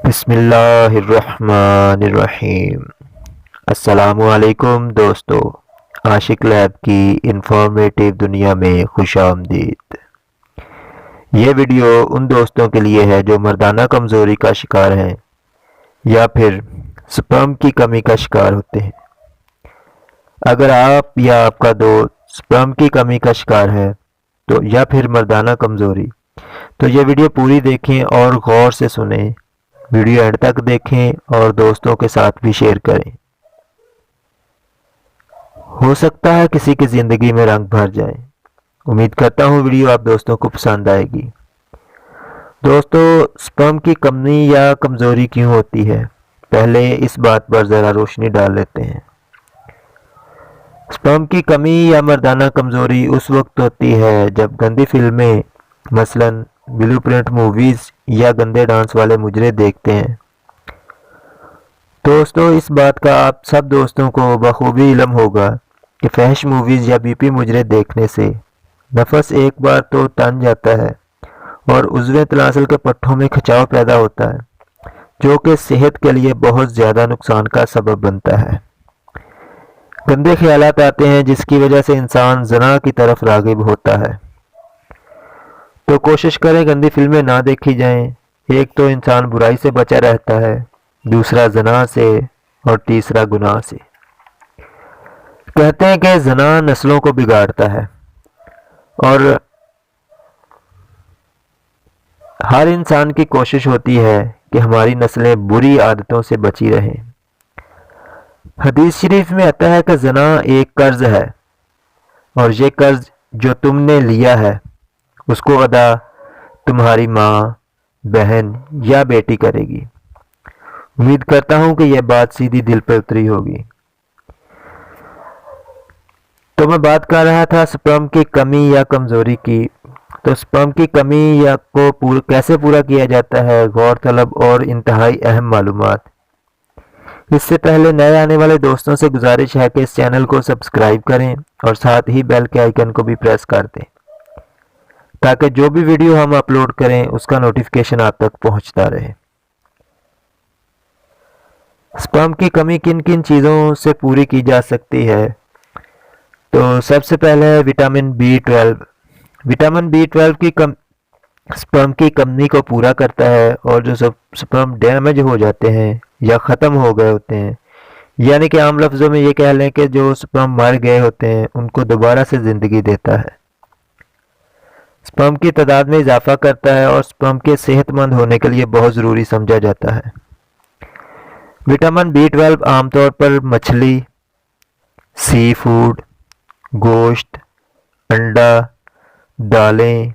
बिस्मिल्लाहिर्रहमानिर्रहीम। अस्सलामुअलैकुम दोस्तों, आशिक लैब की इंफॉर्मेटिव दुनिया में खुशामदीद। ये वीडियो उन दोस्तों के लिए है जो मर्दाना कमज़ोरी का शिकार हैं या फिर स्पर्म की कमी का शिकार होते हैं। अगर आप या आपका दोस्त स्पर्म की कमी का शिकार है तो या फिर मर्दाना कमज़ोरी, तो ये वीडियो पूरी देखें और गौर से सुनें। वीडियो एंड तक देखें और दोस्तों के साथ भी शेयर करें। हो सकता है किसी की ज़िंदगी में रंग भर जाए। उम्मीद करता हूँ वीडियो आप दोस्तों को पसंद आएगी। दोस्तों, स्पर्म की कमी या कमज़ोरी क्यों होती है, पहले इस बात पर ज़रा रोशनी डाल लेते हैं। स्पर्म की कमी या मर्दाना कमज़ोरी उस वक्त होती है जब गंदी फिल्में, मसलन ब्लूप्रिंट मूवीज़ या गंदे डांस वाले मुजरे देखते हैं। दोस्तों, इस बात का आप सब दोस्तों को बखूबी इल्म होगा कि फहश मूवीज़ या बीपी मुजरे देखने से नफस एक बार तो तन जाता है और उज़्वे तनासल के पट्टों में खिंचाव पैदा होता है, जो कि सेहत के लिए बहुत ज़्यादा नुकसान का सबब बनता है। गंदे ख्यालात आते हैं जिसकी वजह से इंसान ज़ना की तरफ राग़िब होता है। तो कोशिश करें गंदी फिल्में ना देखी जाएं। एक तो इंसान बुराई से बचा रहता है, दूसरा ज़ना से और तीसरा गुनाह से। कहते हैं कि ज़ना नस्लों को बिगाड़ता है और हर इंसान की कोशिश होती है कि हमारी नस्लें बुरी आदतों से बची रहें। हदीस शरीफ में आता है कि ज़ना एक कर्ज है और ये कर्ज जो तुमने लिया है उसको अदा तुम्हारी माँ, बहन या बेटी करेगी। उम्मीद करता हूँ कि यह बात सीधी दिल पर उतरी होगी। तो मैं बात कर रहा था स्पर्म की कमी या कमज़ोरी की। तो स्पर्म की कमी या को कैसे पूरा किया जाता है, गौर तलब और इंतहाई अहम मालूमात। इससे पहले नए आने वाले दोस्तों से गुजारिश है कि इस चैनल को सब्सक्राइब करें और साथ ही बेल के आइकन को भी प्रेस कर दें, ताकि जो भी वीडियो हम अपलोड करें उसका नोटिफिकेशन आप तक पहुंचता रहे। स्पर्म की कमी किन किन चीज़ों से पूरी की जा सकती है? तो सबसे पहले है विटामिन B12। विटामिन B12 की स्पर्म की कमी को पूरा करता है और जो सब स्पर्म डैमेज हो जाते हैं या ख़त्म हो गए होते हैं, यानी कि आम लफ्ज़ों में ये कह लें कि जो स्पर्म मर गए होते हैं उनको दोबारा से ज़िंदगी देता है। स्पर्म की तादाद में इजाफा करता है और स्पर्म के सेहतमंद होने के लिए बहुत ज़रूरी समझा जाता है। विटामिन B12 आमतौर पर मछली, सी फूड, गोश्त, अंडा, दालें,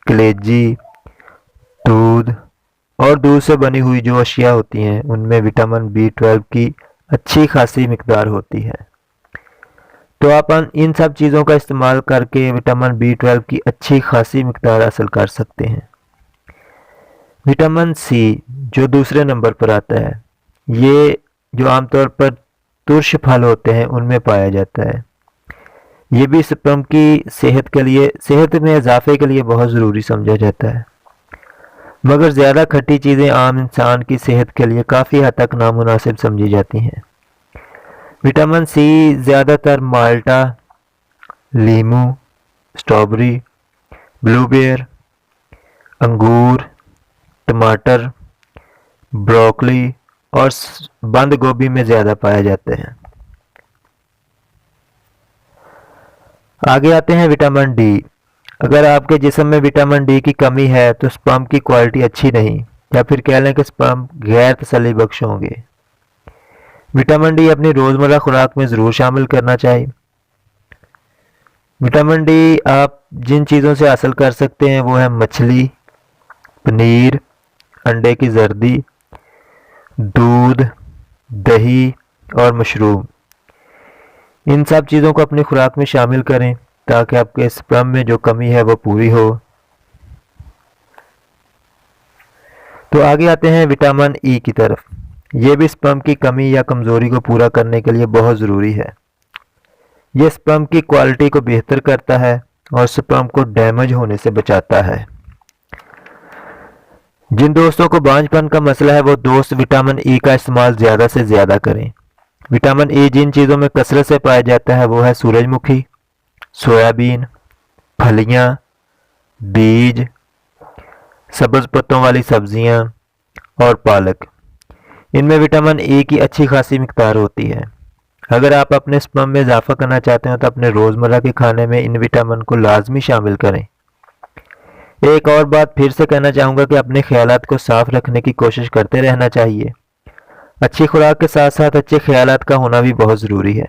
कलेजी, दूध और दूध से बनी हुई जो अशिया होती हैं उनमें विटामिन B12 की अच्छी खासी मिकदार होती है। तो आप इन सब चीज़ों का इस्तेमाल करके विटामिन B12 की अच्छी खासी मिकदार हासिल कर सकते हैं। विटामिन C जो दूसरे नंबर पर आता है, ये जो आमतौर पर तुर्श फल होते हैं उनमें पाया जाता है। ये भी स्पर्म की सेहत में इजाफे के लिए बहुत ज़रूरी समझा जाता है, मगर ज़्यादा खट्टी चीज़ें आम इंसान की सेहत के लिए काफ़ी हद तक नामुनासिब समझी जाती हैं। विटामिन C ज़्यादातर माल्टा, लीमू, स्ट्रॉबेरी, ब्लूबेर, अंगूर, टमाटर, ब्रोकली और बंद गोभी में ज़्यादा पाए जाते हैं। आगे आते हैं विटामिन D। अगर आपके जिस्म में विटामिन D की कमी है तो स्पर्म की क्वालिटी अच्छी नहीं, या फिर कह लें कि स्पर्म गैर तसल्ली बख्श होंगे। विटामिन D अपनी रोज़मर्रा खुराक में ज़रूर शामिल करना चाहिए। विटामिन D आप जिन चीज़ों से हासिल कर सकते हैं वो है मछली, पनीर, अंडे की जर्दी, दूध, दही और मशरूम। इन सब चीज़ों को अपनी खुराक में शामिल करें ताकि आपके स्पर्म में जो कमी है वो पूरी हो। तो आगे आते हैं विटामिन E की तरफ। ये भी स्पर्म की कमी या कमज़ोरी को पूरा करने के लिए बहुत ज़रूरी है। ये स्पर्म की क्वालिटी को बेहतर करता है और स्पर्म को डैमेज होने से बचाता है। जिन दोस्तों को बांझपन का मसला है वो दोस्त विटामिन ई का इस्तेमाल ज़्यादा से ज़्यादा करें। विटामिन ई जिन चीज़ों में कसरत से पाया जाता है वो है सूरजमुखी, सोयाबीन, फलियां, बीज, सब्ज़ पत्तों वाली सब्जियां और पालक। इनमें विटामिन ई की अच्छी खासी मिकदार होती है। अगर आप अपने स्पर्म में इजाफा करना चाहते हैं तो अपने रोज़मर्रा के खाने में इन विटामिन को लाजमी शामिल करें। एक और बात फिर से कहना चाहूँगा कि अपने ख्यालात को साफ रखने की कोशिश करते रहना चाहिए। अच्छी खुराक के साथ साथ अच्छे ख्यालात का होना भी बहुत ज़रूरी है।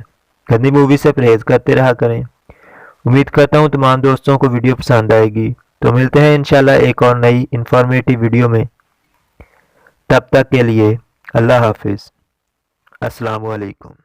गंदी मूवी से परहेज़ करते रहा करें। उम्मीद करता हूँ तमाम दोस्तों को वीडियो पसंद आएगी। तो मिलते हैं इंशाल्लाह एक और नई इंफॉर्मेटिव वीडियो में। तब तक के लिए अल्लाह हाफिज़। अस्सलामु अलैकुम।